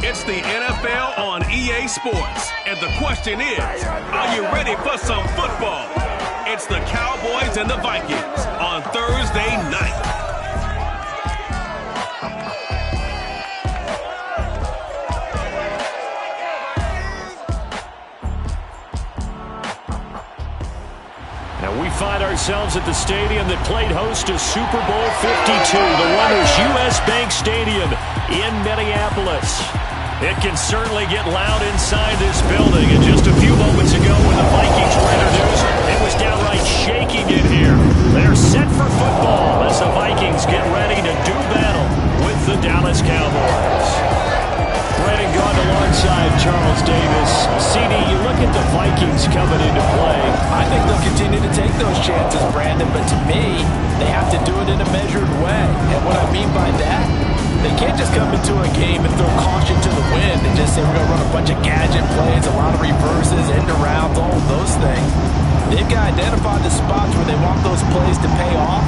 It's the NFL on EA Sports, and the question is, are you ready for some football? It's the Cowboys and the Vikings on Thursday night. Now we find ourselves at the stadium that played host to Super Bowl 52, the Runners US Bank Stadium in Minneapolis. It can certainly get loud inside this building, and just a few moments ago when the Vikings were introduced, it was downright shaking in here. They're set for football as the Vikings get ready to do battle with the Dallas Cowboys. Brandon Gaudin alongside Charles Davis. CD, you look at the Vikings coming into play. I think they'll continue to take those chances, Brandon, but to me, they have to do it in a measured way. And what I mean by that, they can't just come into a game and throw caution to the wind and just say we're going to run a bunch of gadget plays, a lot of reverses, end arounds, all of those things. They've got to identify the spots where they want those plays to pay off,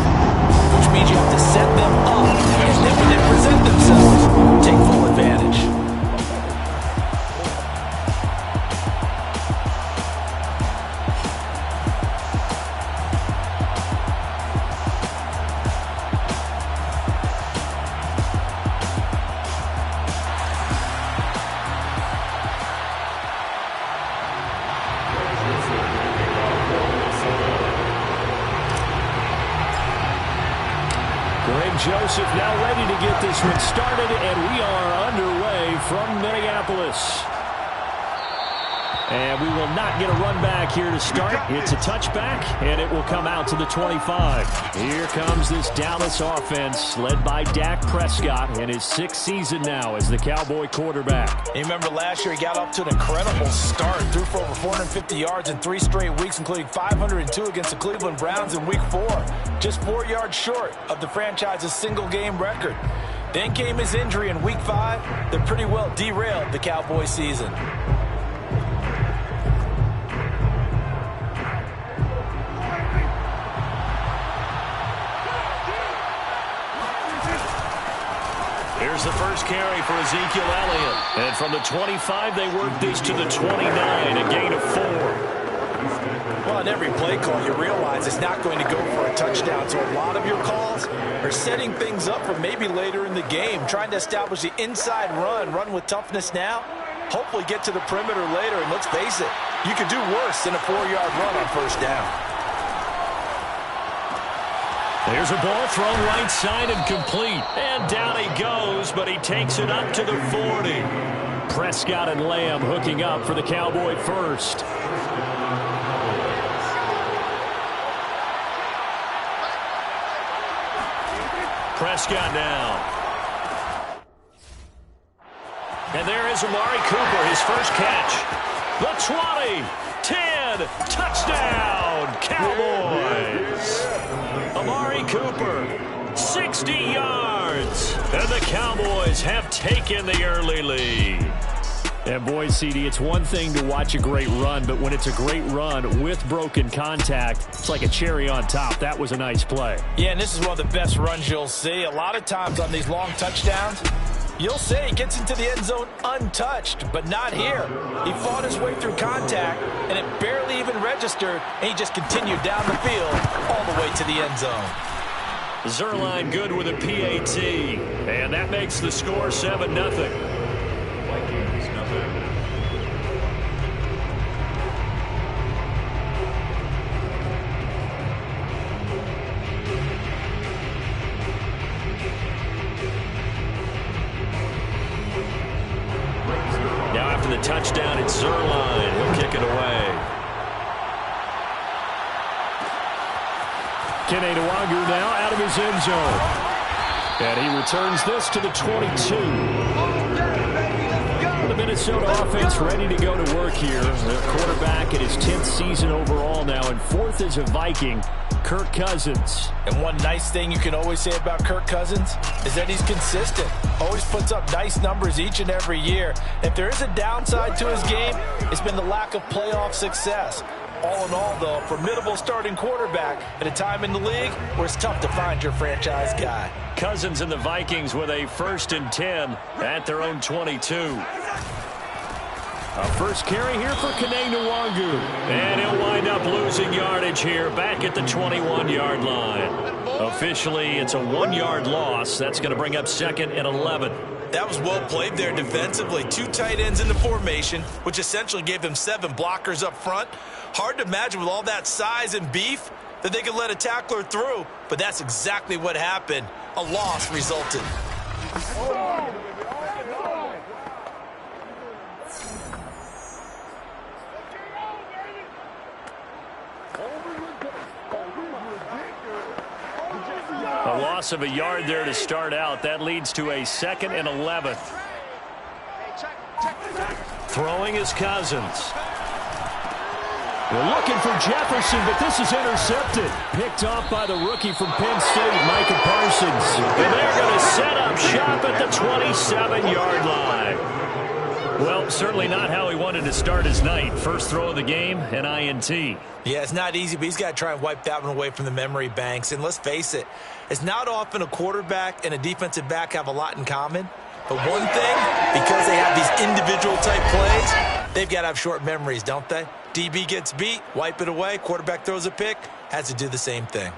which means you have to set them up, and then when they present themselves, take full advantage. Joseph now ready to get this one started, and we are underway from Minneapolis. And we will not get a run back here to start. It's a touchback, and it will come out to the 25. Here comes this Dallas offense, led by Dak Prescott in his 6th season now as the Cowboy quarterback. You remember last year he got off to an incredible start, threw for over 450 yards in 3 straight weeks, including 502 against the Cleveland Browns in Week 4. Just 4 yards short of the franchise's single-game record. Then came his injury in Week 5 that pretty well derailed the Cowboy season. Here's the first carry for Ezekiel Elliott. And from the 25, they work this to the 29, a gain of 4. Well, in every play call, you realize it's not going to go for a touchdown. So a lot of your calls are setting things up for maybe later in the game, trying to establish the inside run with toughness now, hopefully get to the perimeter later. And let's face it, you could do worse than a 4-yard run on first down. There's a ball thrown right side and complete. And down he goes, but he takes it up to the 40. Prescott and Lamb hooking up for the Cowboy first. Prescott now. And there is Amari Cooper, his first catch. The 20, 10, touchdown, Cowboys. Amari Cooper, 60 yards. And the Cowboys have taken the early lead. And boy, CD, it's one thing to watch a great run, but when it's a great run with broken contact, it's like a cherry on top. That was a nice play. Yeah, and this is one of the best runs you'll see. A lot of times on these long touchdowns, you'll say he gets into the end zone untouched, but not here. He fought his way through contact, and it barely even registered, and he just continued down the field all the way to the end zone. Zerline good with a PAT, and that makes the score 7-0. Now after the touchdown, it's Zerline. He'll kick it away. Kene Nwagu now out of his end zone. And he returns this to the 22. The Minnesota offense ready to go to work here. Their quarterback in his 10th season overall now, and 4th as a Viking, Kirk Cousins. And one nice thing you can always say about Kirk Cousins is that he's consistent. Always puts up nice numbers each and every year. If there is a downside to his game, it's been the lack of playoff success. All in all, though, a formidable starting quarterback at a time in the league where it's tough to find your franchise guy. Cousins and the Vikings with a 1st and 10 at their own 22. A first carry here for Kene Nwangu. And he'll wind up losing yardage here back at the 21-yard line. Officially, it's a 1-yard loss. That's going to bring up 2nd and 11. That was well played there defensively. 2 tight ends in the formation, which essentially gave them 7 blockers up front. Hard to imagine with all that size and beef that they could let a tackler through, but that's exactly what happened. A loss resulted. A loss of a yard there to start out. That leads to a 2nd and 11. Throwing is Cousins. We're looking for Jefferson, but this is intercepted. Picked off by the rookie from Penn State, Micah Parsons. And they're going to set up shop at the 27-yard line. Well, certainly not how he wanted to start his night. First throw of the game, an INT. Yeah, it's not easy, but he's got to try and wipe that one away from the memory banks. And let's face it, it's not often a quarterback and a defensive back have a lot in common. But one thing, because they have these individual type plays, they've got to have short memories, don't they? DB gets beat, wipe it away, quarterback throws a pick, has to do the same thing.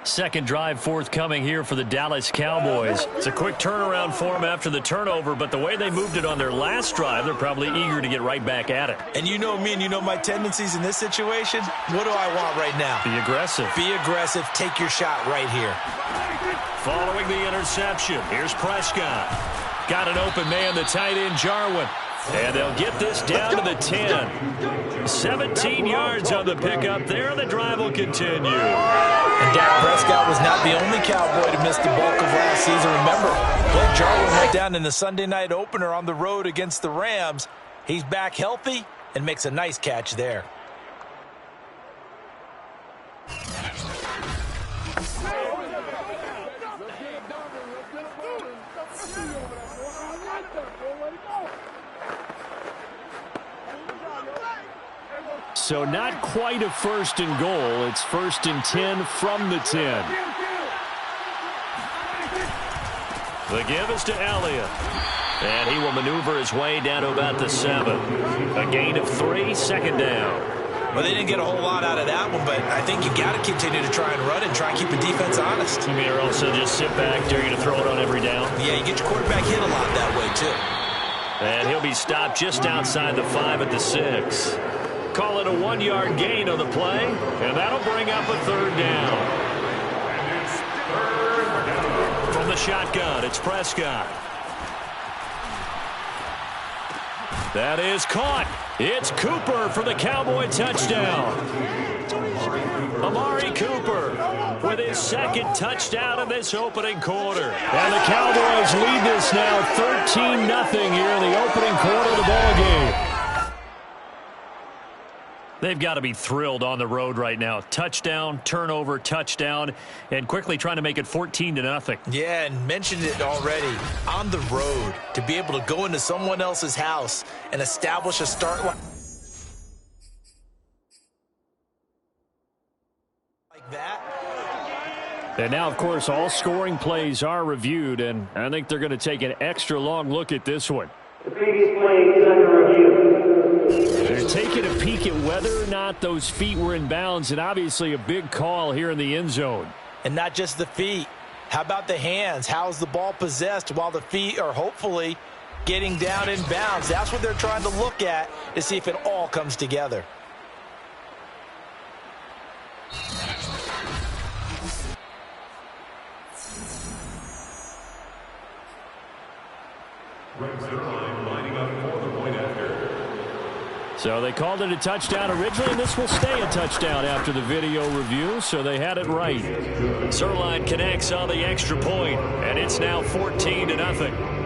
Second drive forthcoming here for the Dallas Cowboys. It's a quick turnaround for them after the turnover, but the way they moved it on their last drive, they're probably eager to get right back at it. And you know me and you know my tendencies in this situation. What do I want right now? Be aggressive. Be aggressive. Take your shot right here. Following the interception, here's Prescott. Got an open man, the tight end, Jarwin. And they'll get this down to the 10. 17 yards on the pickup there. The drive will continue. And Dak Prescott was not the only Cowboy to miss the bulk of last season. Remember, Blake Jarwin went down in the Sunday night opener on the road against the Rams. He's back healthy and makes a nice catch there. So not quite a 1st and goal. It's 1st and 10 from the 10. The give is to Elliott. And he will maneuver his way down to about the 7. A gain of 3, 2nd down. Well, they didn't get a whole lot out of that one, but I think you got to continue to try and run and try and keep the defense honest. You mean, or also just sit back, dare you to throw it on every down? Yeah, you get your quarterback hit a lot that way, too. And he'll be stopped just outside the 5 at the 6. Call it a 1-yard gain on the play, and that'll bring up a 3rd down. From the shotgun, it's Prescott. That is caught. It's Cooper for the Cowboy touchdown. Amari Cooper with his 2nd touchdown in this opening quarter. And the Cowboys lead this now 13-0 here in the opening quarter of the ballgame. They've got to be thrilled on the road right now. Touchdown, turnover, touchdown, and quickly trying to make it 14-0. Yeah, and mentioned it already. On the road, to be able to go into someone else's house and establish a start like that. And now, of course, all scoring plays are reviewed, and I think they're going to take an extra long look at this one. The previous play is under review. They're taking a peek at whether or not those feet were in bounds, and obviously a big call here in the end zone. And not just the feet. How about the hands? How's the ball possessed while the feet are hopefully getting down in bounds? That's what they're trying to look at to see if it all comes together. So they called it a touchdown originally, and this will stay a touchdown after the video review, so they had it right. Zerline connects on the extra point, and it's now 14-0.